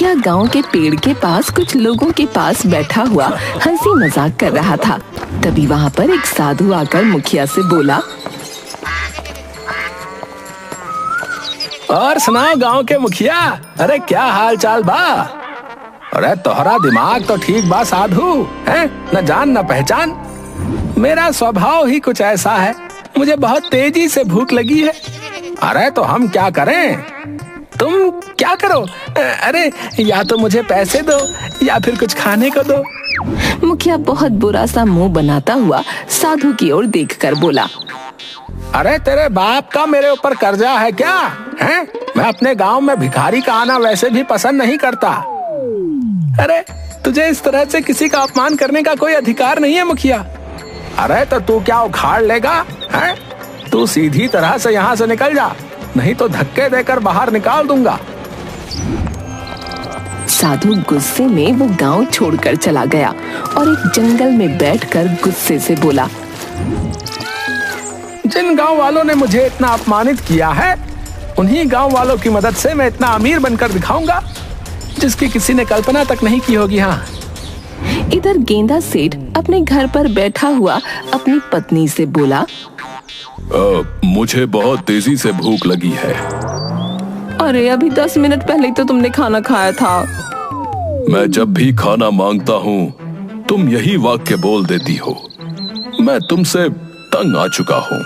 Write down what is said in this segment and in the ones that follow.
मुखिया गांव के पेड़ के पास कुछ लोगों के पास बैठा हुआ हंसी मजाक कर रहा था। तभी वहाँ पर एक साधु आकर मुखिया से बोला, और सुनाओ गांव के मुखिया, अरे क्या हाल चाल बा? अरे तोहरा दिमाग तो ठीक बा साधु, है न जान न पहचान। मेरा स्वभाव ही कुछ ऐसा है, मुझे बहुत तेजी से भूख लगी है। अरे तो हम क्या करें, तुम क्या करो? अरे या तो मुझे पैसे दो या फिर कुछ खाने को दो। मुखिया बहुत बुरा सा मुंह बनाता हुआ साधु की ओर देखकर बोला, अरे तेरे बाप का मेरे ऊपर कर्जा है क्या? हैं? मैं अपने गांव में भिखारी का आना वैसे भी पसंद नहीं करता। अरे तुझे इस तरह से किसी का अपमान करने का कोई अधिकार नहीं है मुखिया। अरे तो तू क्या उखाड़ लेगा? हैं? तू सीधी तरह से यहाँ से निकल जा, नहीं तो धक्के देकर बाहर निकाल दूंगा। साधु गुस्से में वो गांव छोड़कर चला गया और एक जंगल में बैठकर गुस्से से बोला, जिन गांव वालों ने मुझे इतना अपमानित किया है, उन्हीं गांव वालों की मदद से मैं इतना अमीर बनकर दिखाऊंगा जिसकी किसी ने कल्पना तक नहीं की होगी। हाँ। इधर गेंदा सेठ अपने घर पर बैठा हुआ अपनी पत्नी से बोला, मुझे बहुत तेजी से भूख लगी है। अरे अभी 10 मिनट पहले तो तुमने खाना खाया था। मैं जब भी खाना मांगता हूँ तुम यही वाक्य बोल देती हो। मैं तुमसे तंग आ चुका हूँ।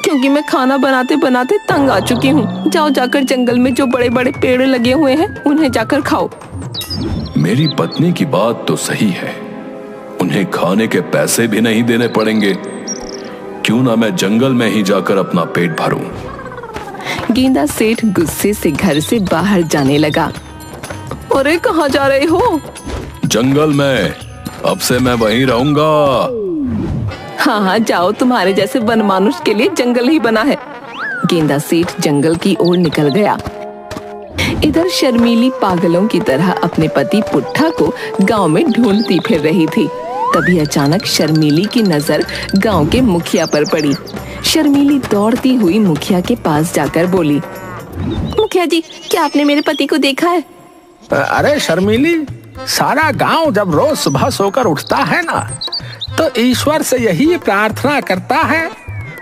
क्योंकि मैं खाना बनाते बनाते तंग आ चुकी हूँ। जाओ जाकर जंगल में जो बड़े बड़े पेड़ लगे हुए हैं उन्हें जाकर खाओ। मेरी पत्नी की बात तो सही है, उन्हें खाने के पैसे भी नहीं देने पड़ेंगे। क्यों ना मैं जंगल में ही जाकर अपना पेट भरूं। गेंदा सेठ गुस्से से घर से बाहर जाने लगा। अरे कहाँ जा रहे हो? जंगल में, अब से मैं वहीं रहूंगा। हाँ हाँ जाओ, तुम्हारे जैसे वनमानुष के लिए जंगल ही बना है। गेंदा सेठ जंगल की ओर निकल गया। इधर शर्मीली पागलों की तरह अपने पति पुट्ठा को गांव में ढूंढती फिर रही थी। तभी अचानक शर्मीली की नजर गांव के मुखिया पर पड़ी। शर्मीली दौड़ती हुई मुखिया के पास जाकर बोली, मुखिया जी, क्या आपने मेरे पति को देखा है? अरे शर्मीली, सारा गांव जब रोज सुबह सोकर उठता है ना, तो ईश्वर से यही प्रार्थना करता है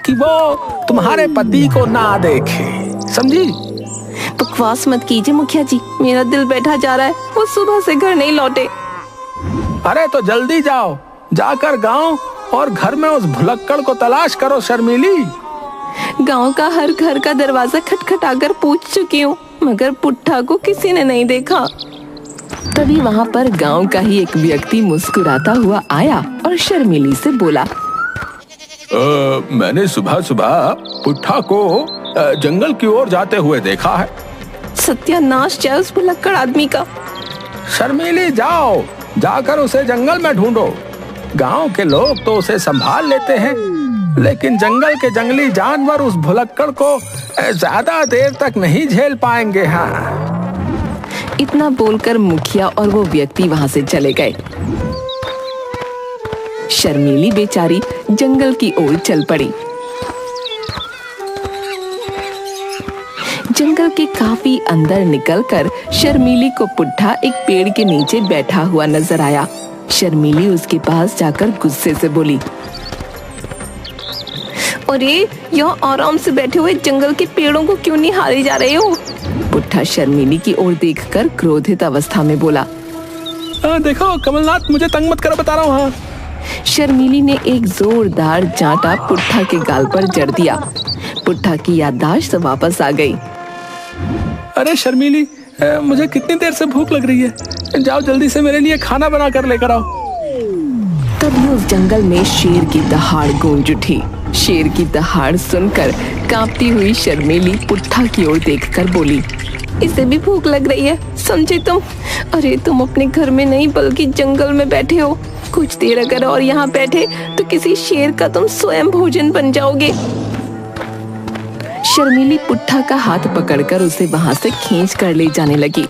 कि वो तुम्हारे पति को ना देखे, समझी? बकवास मत कीजिए मुखिया जी, मेरा दिल बैठा जा रहा है। वो सुबह से घर नहीं लौटे। अरे तो जल्दी जाओ, जाकर गांव और घर में उस भुलक्कड़ को तलाश करो शर्मीली। गांव का हर घर का दरवाजा खटखटाकर पूछ चुकी हूँ, मगर पुट्ठा को किसी ने नहीं देखा। तभी वहाँ पर गांव का ही एक व्यक्ति मुस्कुराता हुआ आया और शर्मीली से बोला, मैंने सुबह सुबह पुट्ठा को जंगल की ओर जाते हुए देखा है। सत्यानाश जाए उस भुलक्कड़ आदमी का। शर्मीली जाओ, जाकर उसे जंगल में ढूंढो। गांव के लोग तो उसे संभाल लेते हैं, लेकिन जंगल के जंगली जानवर उस भुलक्कड़ को ज्यादा देर तक नहीं झेल पाएंगे। हाँ। इतना बोलकर मुखिया और वो व्यक्ति वहां से चले गए। शर्मीली बेचारी जंगल की ओर चल पड़ी। जंगल के काफी अंदर निकलकर शर्मीली को पुट्ठा एक पेड़ के नीचे बैठा हुआ नजर आया। शर्मीली उसके पास जाकर गुस्से से बोली, अरे यहाँ आराम से बैठे हुए जंगल के पेड़ों को क्यों निहारे जा रहे हो? पुट्ठा शर्मीली की ओर देखकर क्रोधित अवस्था में बोला, देखो कमलनाथ, मुझे तंग मत करो, बता रहा हूँ। शर्मीली ने एक जोरदार जांटा पुट्ठा के गाल पर जड़ दिया। पुट्ठा की याददाश्त वापस आ गई। अरे शर्मीली, मुझे कितनी देर से भूख लग रही है, जाओ जल्दी से मेरे लिए खाना बना कर लेकर आओ। तभी उस जंगल में शेर की दहाड़ गूंज उठी। शेर की दहाड़ सुनकर कांपती हुई शर्मीली पुट्ठा की ओर देखकर बोली, इसे भी भूख लग रही है, समझे तुम? अरे तुम अपने घर में नहीं बल्कि जंगल में बैठे हो। कुछ देर अगर और यहाँ बैठे तो किसी शेर का तुम स्वयं भोजन बन जाओगे। शर्मीली पुट्ठा का हाथ पकड़कर उसे वहां से खींच कर ले जाने लगी।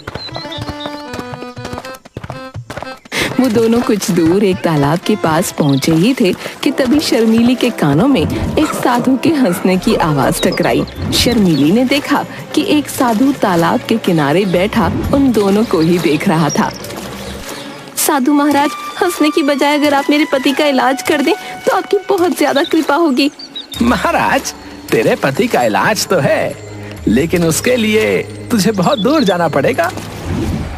वो दोनों कुछ दूर एक तालाब के पास पहुंचे ही थे कि तभी शर्मीली के कानों में एक साधु के हंसने की आवाज टकराई। शर्मीली ने देखा कि एक साधु तालाब के किनारे बैठा उन दोनों को ही देख रहा था। साधु महाराज, हंसने की बजाय अगर आप मेरे पति का इलाज कर दें तो आपकी बहुत ज्यादा कृपा होगी। महाराज, तेरे पति का इलाज तो है, लेकिन उसके लिए तुझे बहुत दूर जाना पड़ेगा।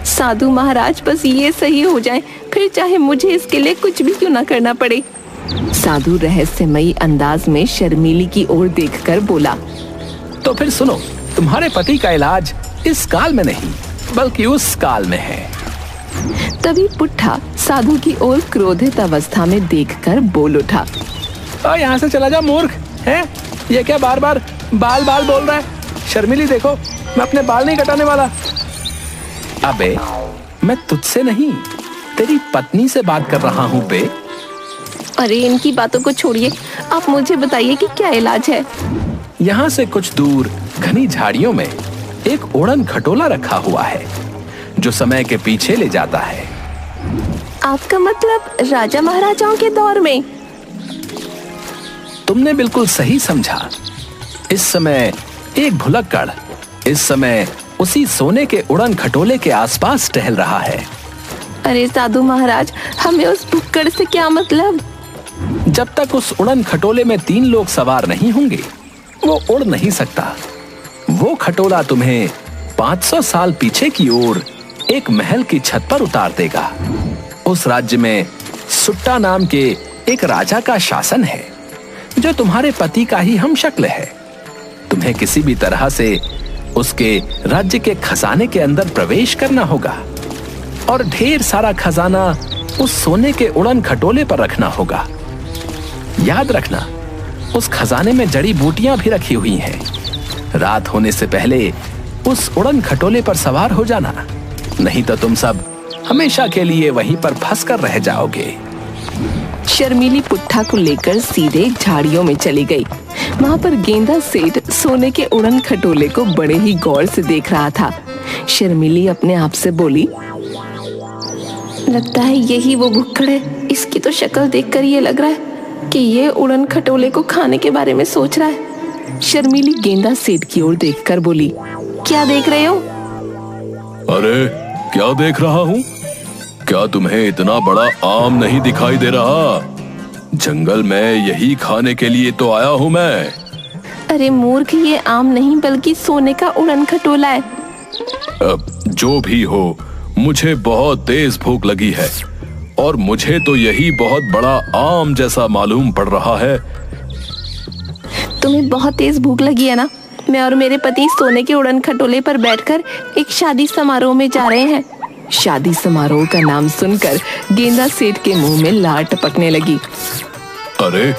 साधु महाराज, बस ये सही हो जाए, फिर चाहे मुझे इसके लिए कुछ भी क्यों ना करना पड़े। साधु रहस्यमयी अंदाज में शर्मीली की ओर देखकर बोला, तो फिर सुनो, तुम्हारे पति का इलाज इस काल में नहीं बल्कि उस काल में है। तभी पुट्ठा साधु की ओर क्रोधित अवस्था में देखकर बोल उठा, यहाँ से चला जा मूर्ख, है ये क्या बार बार बाल बाल बोल रहा है? शर्मीली देखो, मैं अपने बाल नहीं कटाने वाला। अबे, मैं तुझसे नहीं, तेरी पत्नी से बात कर रहा हूँ बे। अरे इनकी बातों को छोड़िए, आप मुझे बताइए कि क्या इलाज है। यहाँ से कुछ दूर घनी झाड़ियों में एक उड़न खटोला रखा हुआ है जो समय के पीछे ले जाता है। आपका मतलब राजा महाराजाओं के दौर में? तुमने बिल्कुल सही समझा। इस समय एक भुलक्कड़ इस समय उसी सोने के उड़न खटोले के आसपास टहल रहा है। अरे साधु महाराज, हमें उस भुक्कड़ से क्या मतलब? जब तक उस उड़न खटोले में 3 लोग सवार नहीं होंगे, वो उड़ नहीं सकता। वो खटोला तुम्हें 500 साल पीछे की ओर एक महल की छत पर उतार देगा। उस राज्य में सुट्टा नाम के एक राजा का शासन है जो तुम्हारे पति का ही हम शक्ल है। तुम्हें किसी भी तरह से उसके राज्य के खजाने के अंदर प्रवेश करना होगा और ढेर सारा खजाना उस सोने के उड़न खटोले पर रखना होगा। याद रखना, उस खजाने में जड़ी बूटियां भी रखी हुई हैं। रात होने से पहले उस उड़न खटोले पर सवार हो जाना, नहीं तो तुम सब हमेशा के लिए वहीं पर फंस कर रह जाओगे। शर्मीली पुट्ठा को लेकर सीधे झाड़ियों में चली गई। वहाँ पर गेंदा सेठ सोने के उड़न खटोले को बड़े ही गौर से देख रहा था। शर्मीली अपने आप से बोली, लगता है यही वो भुक्कड़ है। इसकी तो शक्ल देखकर ये लग रहा है कि ये उड़न खटोले को खाने के बारे में सोच रहा है। शर्मीली गेंदा सेठ की ओर देखकर बोली, क्या देख रहे हो? अरे क्या देख रहा हूँ? क्या तुम्हें इतना बड़ा आम नहीं दिखाई दे रहा? जंगल में यही खाने के लिए तो आया हूँ मैं। अरे मूर्ख, ये आम नहीं बल्कि सोने का उड़न खटोला है। अब जो भी हो, मुझे बहुत तेज भूख लगी है और मुझे तो यही बहुत बड़ा आम जैसा मालूम पड़ रहा है। तुम्हें बहुत तेज भूख लगी है ना? मैं और मेरे पति सोने के उड़न खटोले पर बैठकर एक शादी समारोह में जा रहे हैं। शादी समारोह का नाम सुनकर गेंदा सेठ के मुंह में लार टपकने लगी। अरे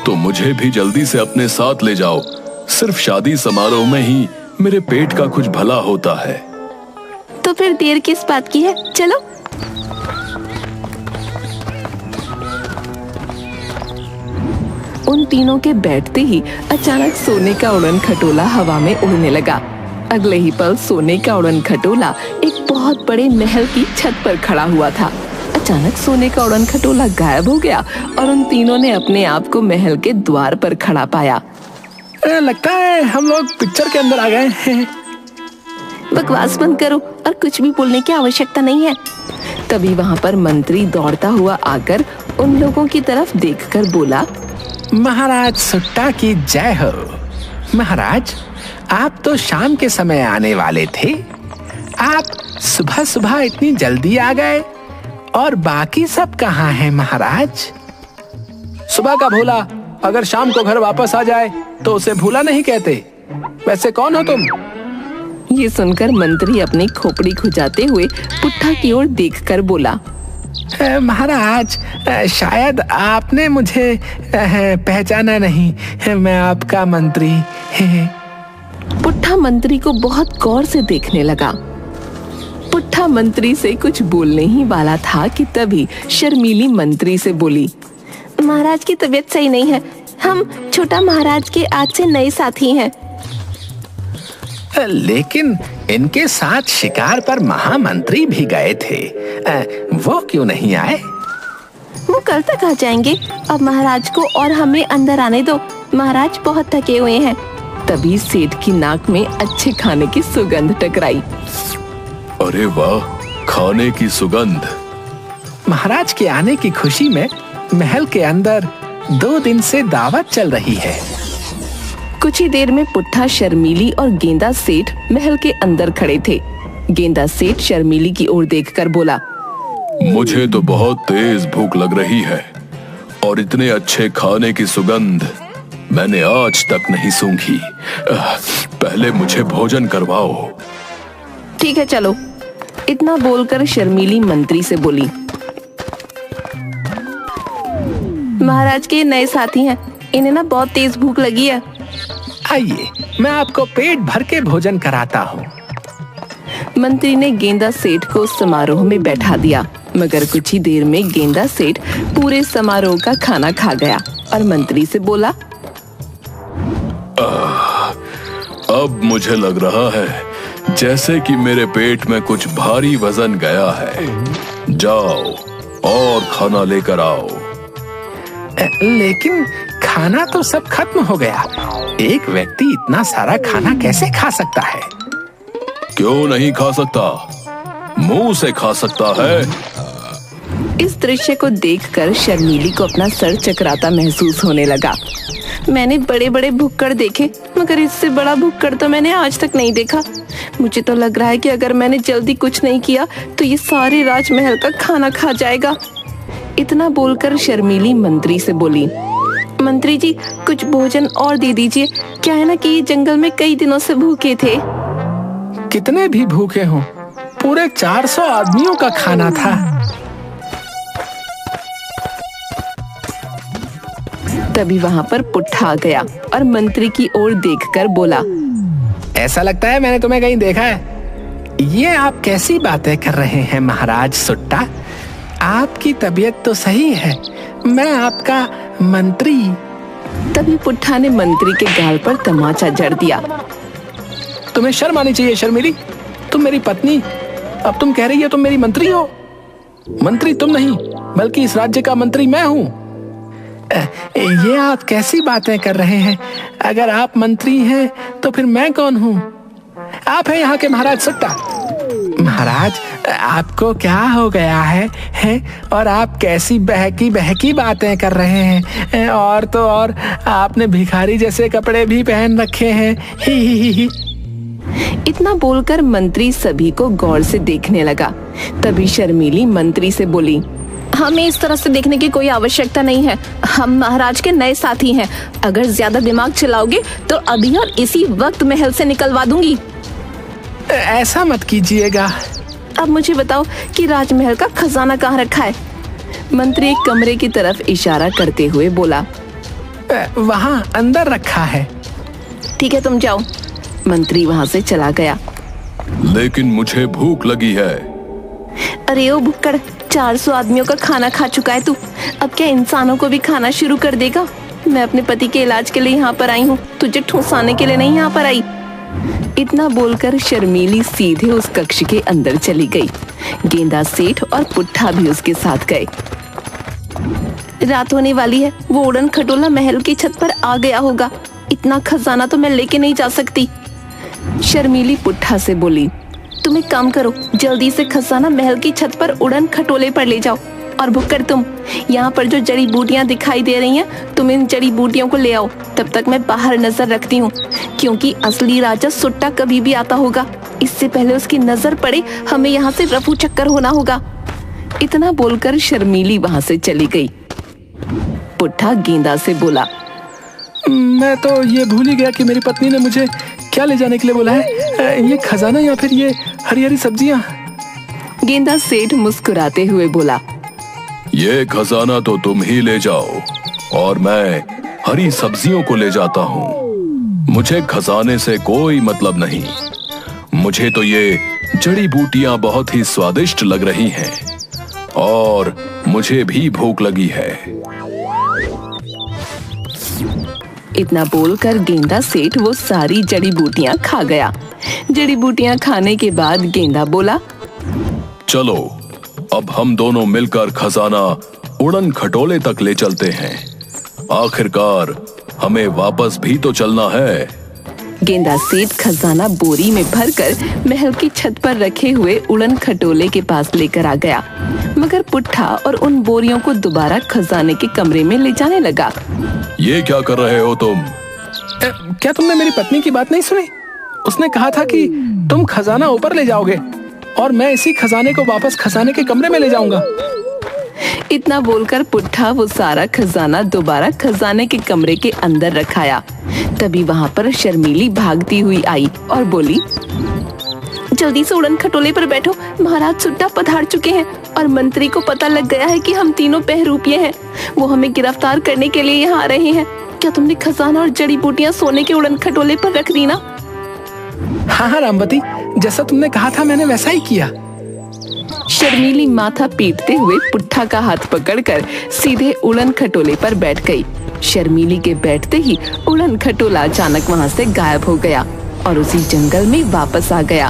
तो मुझे भी जल्दी से अपने साथ ले जाओ। सिर्फ शादी समारोह में ही मेरे पेट का कुछ भला होता है। तो फिर देर किस बात की है, चलो। उन तीनों के बैठते ही अचानक सोने का उड़न खटोला हवा में उड़ने लगा। अगले ही पल सोने का उड़न खटोला एक बहुत बड़े महल की छत पर खड़ा हुआ था। अचानक सोने का उड़न खटोला गायब हो गया और उन तीनों ने अपने आप को महल के द्वार पर खड़ा पाया। लगता है हम लोग पिक्चर के अंदर आ गए हैं। बकवास बंद करो और कुछ भी बोलने की आवश्यकता नहीं है। तभी वहाँ पर मंत्री दौड़ता हुआ आकर उन लोगों की तरफ देखकर बोला, महाराज सुट्टा की जय हो। महाराज, आप तो शाम के समय आने वाले थे। आप सुबह सुबह इतनी जल्दी आ गए, और बाकी सब कहाँ हैं महाराज? सुबह का भूला अगर शाम को घर वापस आ जाए तो उसे भूला नहीं कहते। वैसे कौन हो तुम? ये सुनकर मंत्री अपनी खोपड़ी खुजाते हुए पुट्ठा की ओर देखकर बोला, महाराज, शायद आपने मुझे पहचाना नहीं। मैं आपका मंत्री। पुट्ठा मंत्री को बहुत गौर से देखने लगा। पुट्ठा मंत्री से कुछ बोलने ही वाला था कि तभी शर्मीली मंत्री से बोली, महाराज की तबीयत सही नहीं है। हम छोटा महाराज के आज से नए साथी हैं। लेकिन इनके साथ शिकार पर महामंत्री भी गए थे, वो क्यों नहीं आए? वो कल तक आ जाएंगे। अब महाराज को और हमें अंदर आने दो, महाराज बहुत थके हुए हैं। तभी सेठ की नाक में अच्छे खाने की सुगंध टकराई। अरे वाह, खाने की सुगंध। महाराज के आने की खुशी में महल के अंदर 2 दिन से दावत चल रही है। कुछ ही देर में पुट्ठा, शर्मीली और गेंदा सेठ महल के अंदर खड़े थे। गेंदा सेठ शर्मीली की ओर देखकर बोला, मुझे तो बहुत तेज भूख लग रही है और इतने अच्छे खाने की सुगंध मैंने आज तक नहीं सूंघी। पहले मुझे भोजन करवाओ। ठीक है चलो। इतना बोलकर शर्मीली मंत्री से बोली, महाराज के नए साथी हैं, इन्हें ना बहुत तेज भूख लगी है। आइए, मैं आपको पेट भर के भोजन कराता हूँ। मंत्री ने गेंदा सेठ को समारोह में बैठा दिया, मगर कुछ ही देर में गेंदा सेठ पूरे समारोह का खाना खा गया और मंत्री से बोला, अब मुझे लग रहा है जैसे कि मेरे पेट में कुछ भारी वजन गया है। जाओ और खाना लेकर आओ। लेकिन खाना तो सब खत्म हो गया। एक व्यक्ति इतना सारा खाना कैसे खा सकता है? क्यों नहीं खा सकता? मुंह से खा सकता है। इस दृश्य को देखकर शर्मीली को अपना सर चकराता महसूस होने लगा। मैंने बड़े बड़े भुक्कड़ देखे, मगर इससे बड़ा भुक्कड़ तो मैंने आज तक नहीं देखा। मुझे तो लग रहा है कि अगर मैंने जल्दी कुछ नहीं किया तो ये सारे राजमहल का खाना खा जाएगा। इतना बोलकर शर्मीली मंत्री से बोली, मंत्री जी कुछ भोजन और दे दीजिए। क्या है ना कि ये जंगल में कई दिनों से भूखे थे। कितने भी भूखे हों, पूरे 400 आदमियों का खाना था। तभी वहाँ पर पुट्ठा आ गया और मंत्री की ओर देखकर बोला, ऐसा लगता है मैंने तुम्हें कहीं देखा है। ये आप कैसी बातें कर रहे हैं महाराज सुट्टा? आपकी तबीयत तो सही है, मैं आपका मंत्री। तभी पुट्ठा ने मंत्री के गाल पर तमाचा जड़ दिया। तुम्हें शर्म आनी चाहिए शर्मीली, तुम मेरी पत्नी, अब तुम कह रही हो तुम मेरी मंत्री हो। मंत्री तुम नहीं, बल्कि इस राज्य का मंत्री मैं हूँ। ये आप कैसी बातें कर रहे हैं? अगर आप मंत्री हैं तो फिर मैं कौन हूँ? आप हैं यहाँ के महाराज सुट्टा। महाराज आपको क्या हो गया है? और आप कैसी बहकी बहकी बातें कर रहे हैं? और तो और आपने भिखारी जैसे कपड़े भी पहन रखे हैं। ही। इतना बोलकर मंत्री सभी को गौर से देखने लगा। तभी शर्मीली मंत्री से बोली, हमें इस तरह से देखने की कोई आवश्यकता नहीं है। हम महाराज के नए साथी हैं। अगर ज्यादा दिमाग चलाओगे तो अभी और इसी वक्त महल से निकलवा दूंगी। ऐसा मत कीजिएगा। अब मुझे बताओ कि राजमहल का खजाना कहाँ रखा है? मंत्री एक कमरे की तरफ इशारा करते हुए बोला, वहाँ अंदर रखा है। ठीक है तुम जाओ। मंत्री वहाँ से चला गया। लेकिन मुझे भूख लगी है। अरे ओ भुक्कड़, 400 आदमियों का खाना खा चुका है तू। अब क्या इंसानों को भी खाना शुरू कर देगा? मैं अपने पति के इलाज के लिए यहाँ पर आई हूँ, तुझे ठूसाने के लिए नहीं यहाँ पर आई। इतना बोलकर शर्मीली सीधे उस कक्ष के अंदर चली गई। गेंदा सेठ और पुट्ठा भी उसके साथ गए। रात होने वाली है, वो उड़न खटोला महल की छत पर आ गया होगा। इतना खजाना तो मैं लेके नहीं जा सकती। शर्मीली पुट्ठा से बोली, तुम एक काम करो, जल्दी से खजाना महल की छत पर उड़न खटोले पर ले जाओ। और भुक्कड़ तुम, यहाँ पर जो जड़ी बूटियाँ दिखाई दे रही हैं, तुम इन जड़ी बूटियों को ले आओ। तब तक मैं बाहर नजर रखती हूँ, क्योंकि असली राजा सुट्टा कभी भी आता होगा। इससे पहले उसकी नजर पड़े हमें यहाँ से रफू चक्कर होना होगा। इतना बोलकर शर्मीली वहाँ से चली गई। पुट्ठा गेंदा से बोला, मैं तो ये भूल ही गया कि मेरी पत्नी ने मुझे क्या ले जाने के लिए बोला है, ये खजाना या फिर ये हरी हरी सब्जियां। गेंदा सेठ मुस्कुराते हुए बोला, ये खजाना तो तुम ही ले जाओ और मैं हरी सब्जियों को ले जाता हूँ। मुझे खजाने से कोई मतलब नहीं। मुझे तो ये जड़ी बूटियां बहुत ही स्वादिष्ट लग रही हैं और मुझे भी भूख लगी है। इतना बोलकर गेंदा सेठ वो सारी जड़ी बूटियां खा गया। जड़ी बूटियां खाने के बाद गेंदा बोला, चलो अब हम दोनों मिलकर खजाना उड़न खटोले तक ले चलते हैं। आखिरकार हमें वापस भी तो चलना है। गेंदा सेठ खजाना बोरी में भरकर महल की छत पर रखे हुए उड़न खटोले के पास लेकर आ गया, मगर पुट्ठा और उन बोरियों को दोबारा खजाने के कमरे में ले जाने लगा। ये क्या कर रहे हो तुम? क्या तुमने मेरी पत्नी की बात नहीं सुनी? उसने कहा था कि तुम खजाना ऊपर ले जाओगे और मैं इसी खजाने को वापस खजाने के कमरे में ले जाऊंगा। इतना बोलकर पुट्ठा वो सारा खजाना दोबारा खजाने के कमरे के अंदर रखाया। तभी वहाँ पर शर्मीली भागती हुई आई और बोली, जल्दी से उड़न खटोले पर बैठो, महाराज सुट्टा पधार चुके हैं और मंत्री को पता लग गया है कि हम तीनों बहरूपिये हैं। वो हमें गिरफ्तार करने के लिए यहाँ आ रहे हैं। क्या तुमने खजाना और जड़ी बूटियां सोने के उड़न खटोले पर रख दी ना? हाँ रामवती, जैसा तुमने कहा था मैंने वैसा ही किया। शर्मीली माथा पीटते हुए पुट्ठा का हाथ पकड़कर सीधे उड़न खटोले पर बैठ गई। शर्मीली के बैठते ही उड़न खटोला अचानक वहाँ से गायब हो गया और उसी जंगल में वापस आ गया।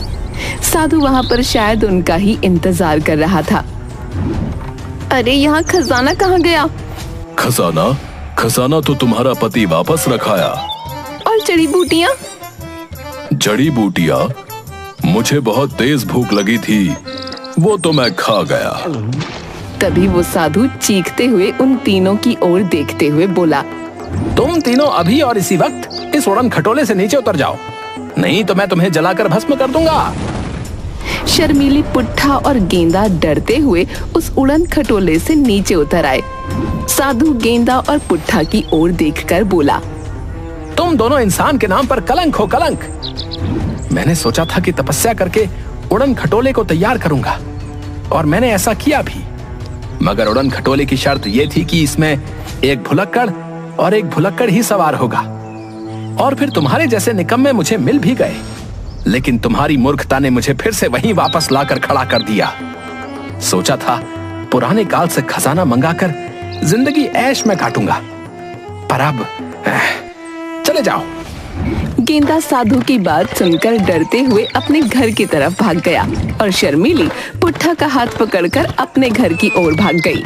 साधु वहाँ पर शायद उनका ही इंतजार कर रहा था। अरे यहाँ खजाना कहाँ गया? खजाना तो तुम्हारा पति वापस रखाया। और जड़ी बूटियाँ? जड़ी बूटियाँ? मुझे बहुत तेज भूख लगी थी, वो तो मैं खा गया। तभी वो साधु चीखते हुए उन तीनों की ओर देखते हुए बोला, तुम तीनों अभी और इसी वक्त इस उड़न खटोले से नीचे उतर जाओ, नहीं तो मैं तुम्हें जलाकर भस्म कर दूंगा। शर्मीली, पुट्ठा और गेंदा डरते हुए उस उड़न खटोले से नीचे उतर आए। साधु गेंदा और पुट्ठा की ओर देखकर बोला, तुम दोनों इंसान के नाम पर कलंक हो, कलंक। मैंने सोचा था कि तपस्या करके उड़न खटोले को तैयार करूंगा और मैंने ऐसा किया भी, मगर उड़न खटोले की शर्त यह थी कि इसमें एक भुलक्कड़ और एक भुलक्कड़ ही सवार होगा। और फिर तुम्हारे जैसे निकम्मे मुझे मिल भी गए, लेकिन तुम्हारी मूर्खता ने मुझे फिर से वहीं वापस लाकर खड़ा कर दिया। सोचा था पुराने काल से खजाना मंगाकर जिंदगी ऐश में काटूंगा, पर अब चले जाओ। गेंदा साधु की बात सुनकर डरते हुए अपने घर की तरफ भाग गया और शर्मीली पुट्ठा का हाथ पकड़कर अपने घर की ओर भाग गई।